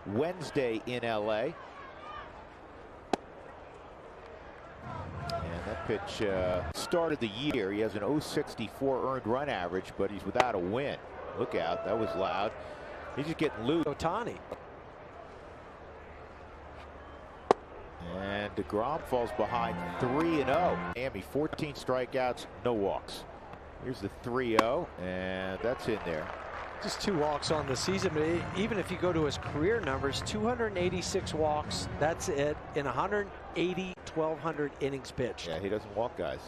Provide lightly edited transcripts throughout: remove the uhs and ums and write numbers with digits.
Wednesday in LA. And that pitch started the year. He has an .064 earned run average, but he's without a win. Look out, that was loud. He's just getting loose. Ohtani. And deGrom falls behind 3-0. Miami 14 strikeouts, no walks. Here's the 3-0, and that's in there. Just 2 walks on the season, but even if you go to his career numbers, 286 walks, that's it, in 1,200 innings pitched. Yeah, he doesn't walk guys.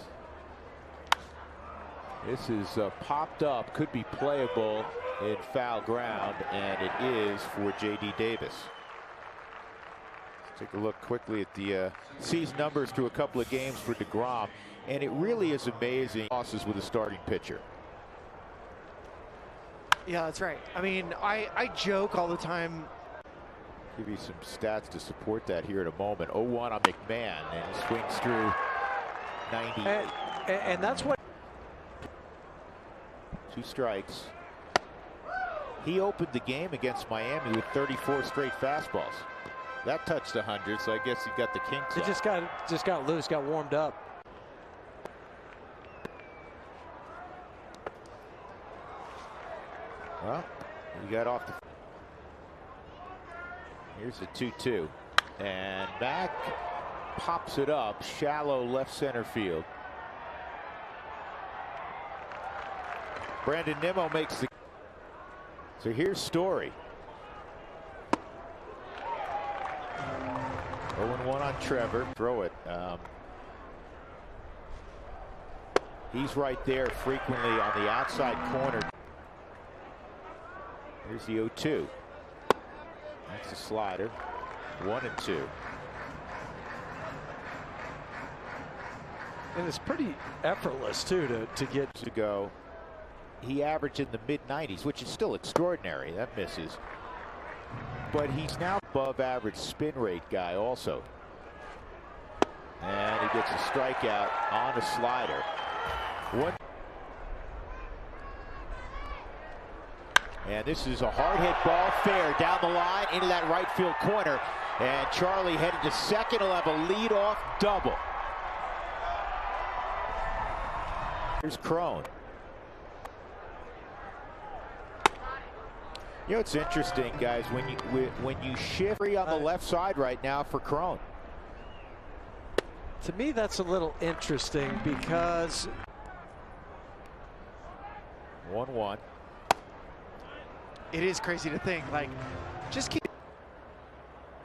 This is popped up, could be playable in foul ground, and it is for J.D. Davis. Let's take a look quickly at the season numbers through a couple of games for deGrom, and it really is amazing losses with a starting pitcher. Yeah, that's right. I mean, I joke all the time. Give you some stats to support that here in a moment. 0-1 on McMahon, and he swings through 98. And that's what. 2 strikes. He opened the game against Miami with 34 straight fastballs. That touched 100, so I guess he got the kinks. It just got loose, got warmed up. Well, he got off the. Here's the 2-2, and back pops it up, shallow left center field. Brandon Nimmo makes the. So here's Story. 0-1 on Trevor. Throw it. He's right there frequently on the outside corner. Here's the 0-2. That's the slider. 1-2. And it's pretty effortless too to get to go. He averaged in the mid-90s, which is still extraordinary. That misses. But he's now above average spin rate guy also. And he gets a strikeout on a slider. And this is a hard hit ball, fair down the line into that right field corner. And Charlie headed to second. He'll have a leadoff double. Here's Crone. You know, it's interesting, guys, when you shift on the left side right now for Crone. To me, that's a little interesting because 1-1. It is crazy to think, like, just keep.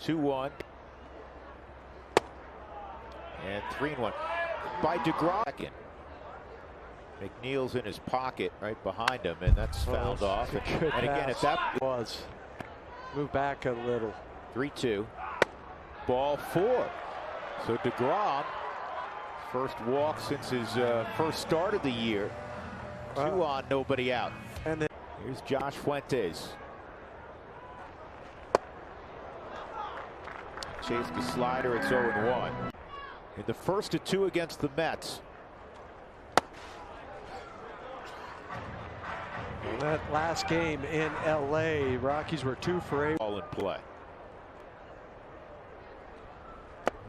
2-1. And 3-1 by deGrom. McNeil's in his pocket right behind him, and that's fouled off. And again, if that was move back a little. 3-2. Ball 4. So deGrom, first walk since his first start of the year. 2 on, nobody out. And then here's Josh Fuentes. Chased the slider, it's 0-1. In the first of 2 against the Mets. that last game in LA, Rockies were 2 for 8. All in play.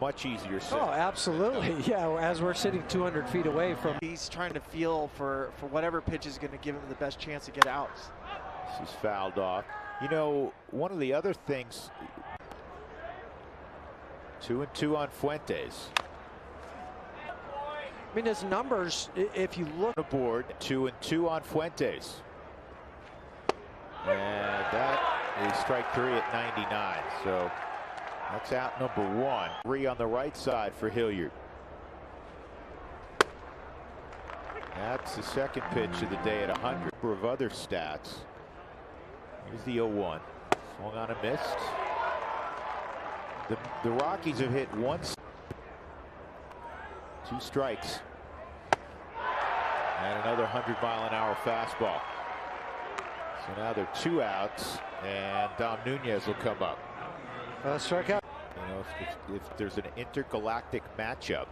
Much easier set. Oh, absolutely. Yeah, as we're sitting 200 feet away from. He's trying to feel for whatever pitch is going to give him the best chance to get outs. This is fouled off. You know, one of the other things. 2-2 on Fuentes. I mean, his numbers, if you look. On the board, 2-2 on Fuentes. And that is strike 3 at 99. So that's out number 1. 3 on the right side for Hilliard. That's the second pitch of the day at 100. Number of other stats. Here's the 0-1. Swung on and missed. The Rockies have hit 2 strikes. And another 100-mile-an-hour fastball. So now they're 2 outs, and Dom Nunez will come up. Strikeout. You know, if there's an intergalactic matchup,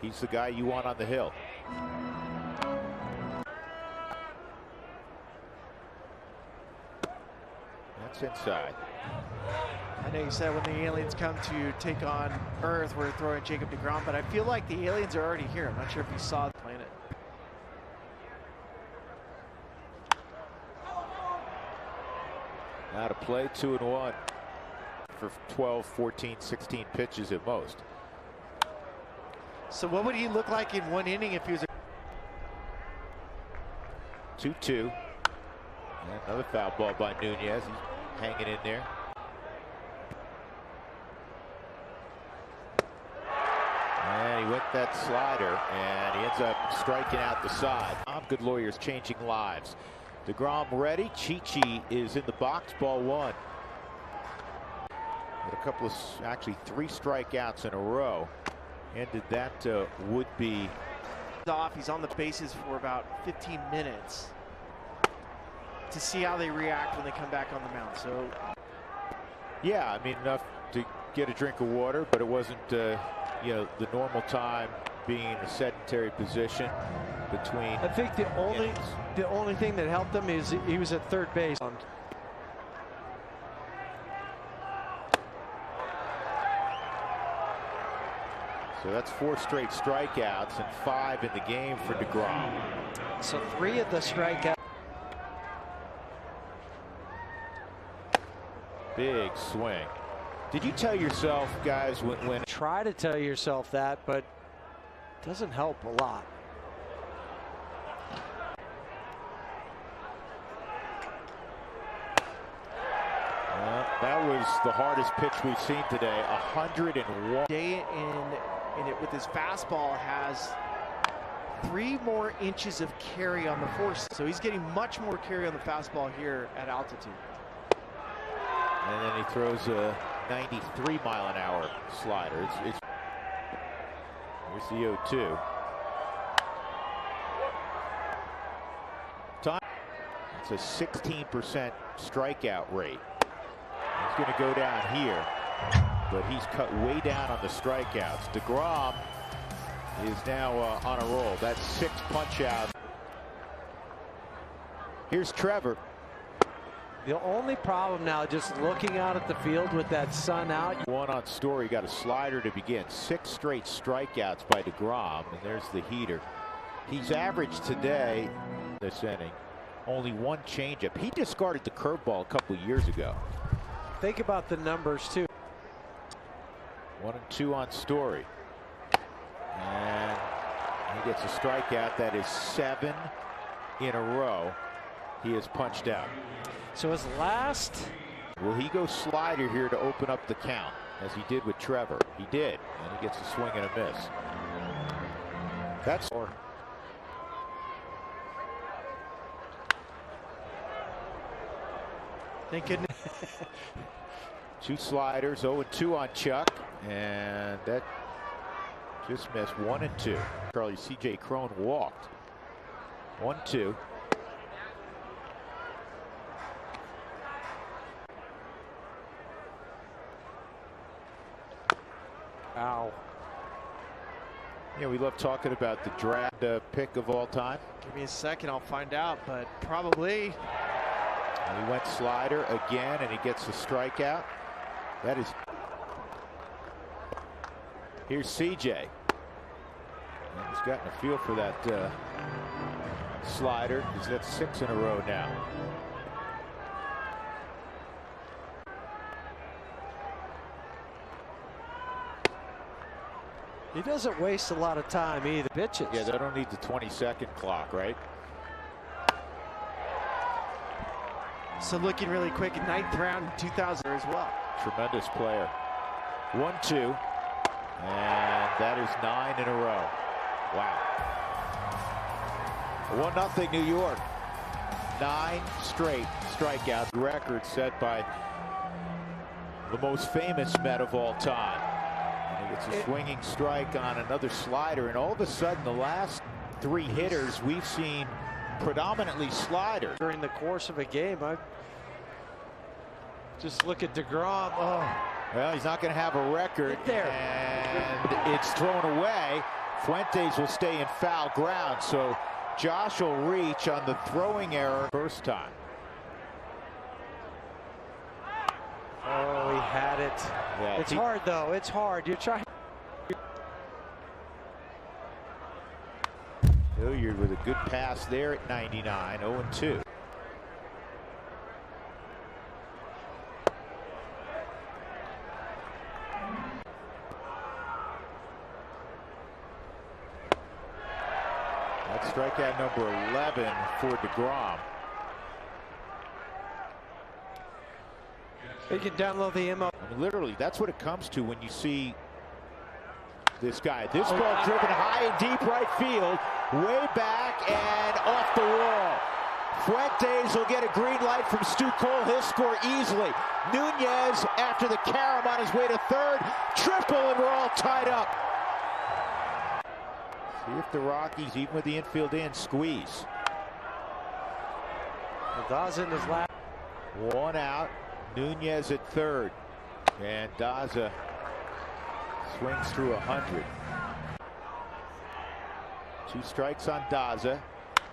he's the guy you want on the hill. It's inside. I know you said when the aliens come to take on Earth, we're throwing Jacob deGrom, but I feel like the aliens are already here. I'm not sure if you saw the planet. Now to play, 2-1 for 12, 14, 16 pitches at most. So what would he look like in one inning if he was a 2-2. And another foul ball by Nunez. He's hanging in there. And he went that slider, and he ends up striking out the side. Good lawyers changing lives. deGrom ready. Chi-Chi is in the box. Ball one. Had a couple of, actually 3 strikeouts in a row. Ended that would-be off. He's on the bases for about 15 minutes to see how they react when they come back on the mound. So, yeah, I mean, enough to get a drink of water, but it wasn't, you know, the normal time being in a sedentary position between. I think the only thing that helped him is he was at third base. So that's 4 straight strikeouts and 5 in the game for deGrom. So 3 of the strikeouts. Big swing. Did you tell yourself, guys, when Try to tell yourself that, but it doesn't help a lot. that was the hardest pitch we've seen today, 101. Day in it with his fastball has 3 more inches of carry on the force, so he's getting much more carry on the fastball here at altitude. And then he throws a 93-mile-an-hour slider. Here's the 0-2. It's a 16% strikeout rate. He's going to go down here, but he's cut way down on the strikeouts. deGrom is now on a roll. That's 6 punch-outs. Here's Trevor. The only problem now, just looking out at the field with that sun out. 1 on Story, got a slider to begin. 6 straight strikeouts by deGrom, and there's the heater. He's averaged today, this inning, only 1 changeup. He discarded the curveball a couple of years ago. Think about the numbers, too. 1 and 2 on Story. And he gets a strikeout. That is 7 in a row he has punched out. So his last. Will he go slider here to open up the count, as he did with Trevor? He did, and he gets a swing and a miss. That's. Thank goodness. 2 sliders, 0-2 on Chuck, and that just missed. 1 and 2. Charlie, C.J. Cron walked. 1-2. Ow. Yeah, we love talking about the draft pick of all time. Give me a second, I'll find out, but probably. And he went slider again, and he gets a strikeout. That is. Here's CJ. And he's gotten a feel for that slider, because that's 6 in a row now. He doesn't waste a lot of time either. Pitches. Yeah, they don't need the 20-second clock, right? So looking really quick, 9th round 2000 as well. Tremendous player. 1-2, and that is 9 in a row. Wow. 1-0 New York. 9 straight strikeouts. Record set by the most famous Met of all time. And he gets a swinging strike on another slider, and all of a sudden the last 3 hitters we've seen predominantly sliders. During the course of a game, I just look at deGrom. Oh. Well, he's not going to have a record. Get there. And it's thrown away. Fuentes will stay in foul ground, so Josh will reach on the throwing error first time. at it. Yeah, it's hard, though. It's hard. You're trying. Hilliard with a good pass there at 99, 0-2. That's strikeout number 11 for deGrom. You can download the MLB. I mean, literally, that's what it comes to when you see this guy. This ball driven high and deep right field, way back and off the wall. Fuentes will get a green light from Stu Cole. He'll score easily. Nunez, after the carom on his way to third, triple, and we're all tied up. See if the Rockies, even with the infield in, squeeze. Daza in his lap. One out. Nunez at third. And Daza swings through 100. 2 strikes on Daza.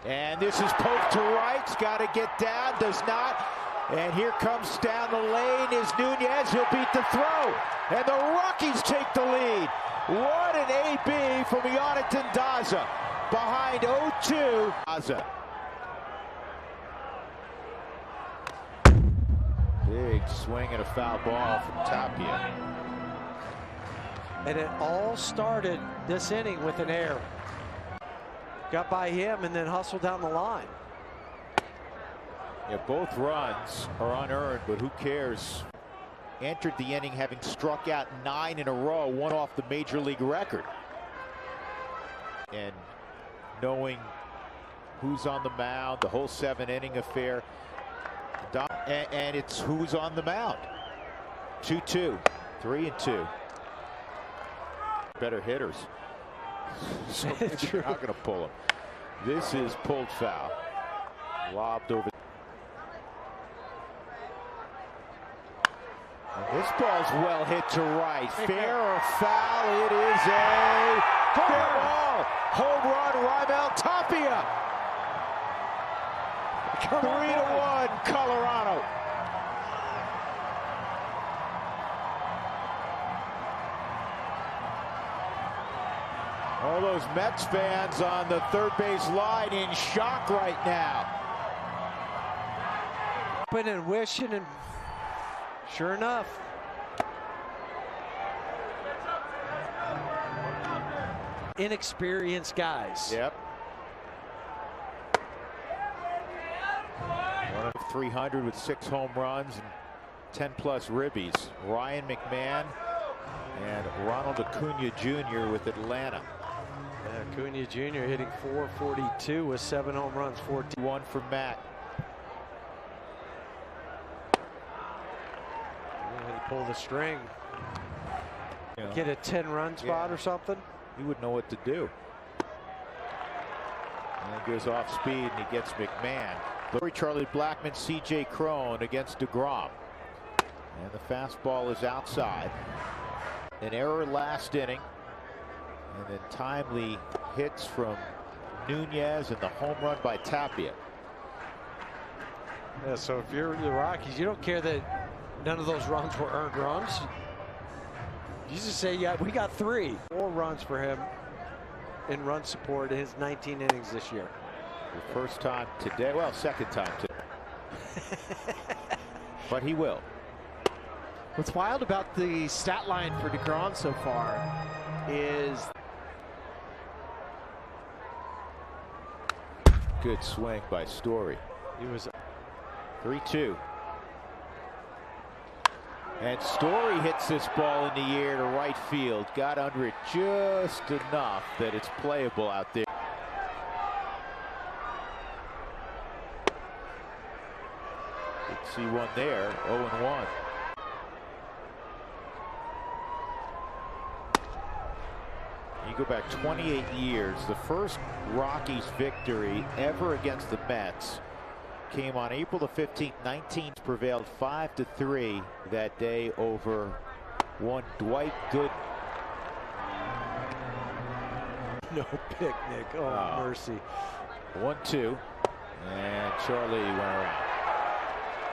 And this is poked to right. It's got to get down. Does not. And here comes down the lane is Nunez. He'll beat the throw. And the Rockies take the lead. What an AB from Jonathan Daza. Behind 0-2. Daza. Big swing and a foul ball from Tapia. And it all started this inning with an error. Got by him and then hustled down the line. Yeah, both runs are unearned, but who cares? Entered the inning having struck out 9 in a row, one off the major league record. And knowing who's on the mound, the whole 7-inning affair, and it's who's on the mound. 2-2, 3-2. Better hitters. So you're not going to pull him. This is pulled foul. Lobbed over. And this ball's well hit to right. Fair or foul? It is a fair ball. Home run, Raimel Tapia. 3-1, Colorado. All those Mets fans on the third base line in shock right now. Hoping and wishing, and sure enough. Inexperienced guys. Yep. One of 300 with 6 home runs and 10+ ribbies. Ryan McMahon and Ronald Acuna Jr. with Atlanta. Yeah, Acuna Jr. hitting .442 with 7 home runs, 1 for Matt. And pull the string. You know, get a 10-run spot or something. He would know what to do. And then goes off speed and he gets McMahon. Charlie Blackmon, C.J. Cron against deGrom. And the fastball is outside. An error last inning. And then timely hits from Nunez and the home run by Tapia. Yeah, so if you're the Rockies, you don't care that none of those runs were earned runs. You just say, yeah, we got 3. 4 runs for him in run support in his 19 innings this year. The first time today, well, second time today. But he will. What's wild about the stat line for deGrom so far is good swing by Story. He was 3-2. And Story hits this ball in the air to right field. Got under it just enough that it's playable out there. Did see one there, 0-1. You go back 28 years. The first Rockies victory ever against the Mets came on April the 15th. 19 prevailed 5-3 that day over one Dwight Gooden. no picnic. Oh, mercy. 1-2. And Charlie went around.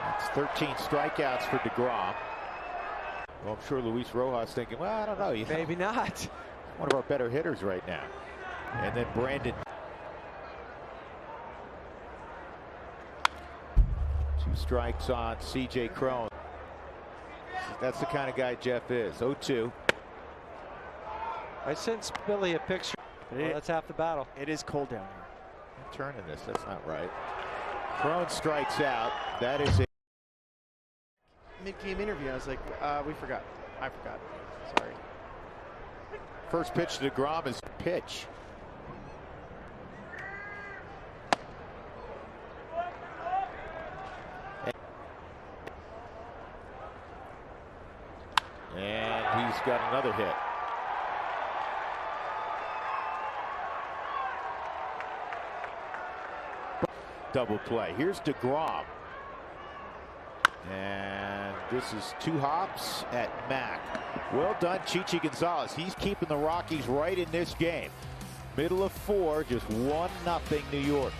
That's 13 strikeouts for deGrom. Well, I'm sure Luis Rojas thinking, well, I don't know. Maybe not. One of our better hitters right now. And then Brandon. 2 strikes on CJ Cron. That's the kind of guy Jeff is. 0-2. I sent Billy a picture. Well, that's half the battle. It is cold down here. I'm turning this. That's not right. Cron strikes out. That is a Mid-game interview, I was like, we forgot. I forgot. Sorry. first pitch to deGrom is pitch. And he's got another hit. Double play. Here's deGrom. And this is 2 hops at Mac. Well done, Chichi Gonzalez. He's keeping the Rockies right in this game. Middle of 4, just 1-0 New York.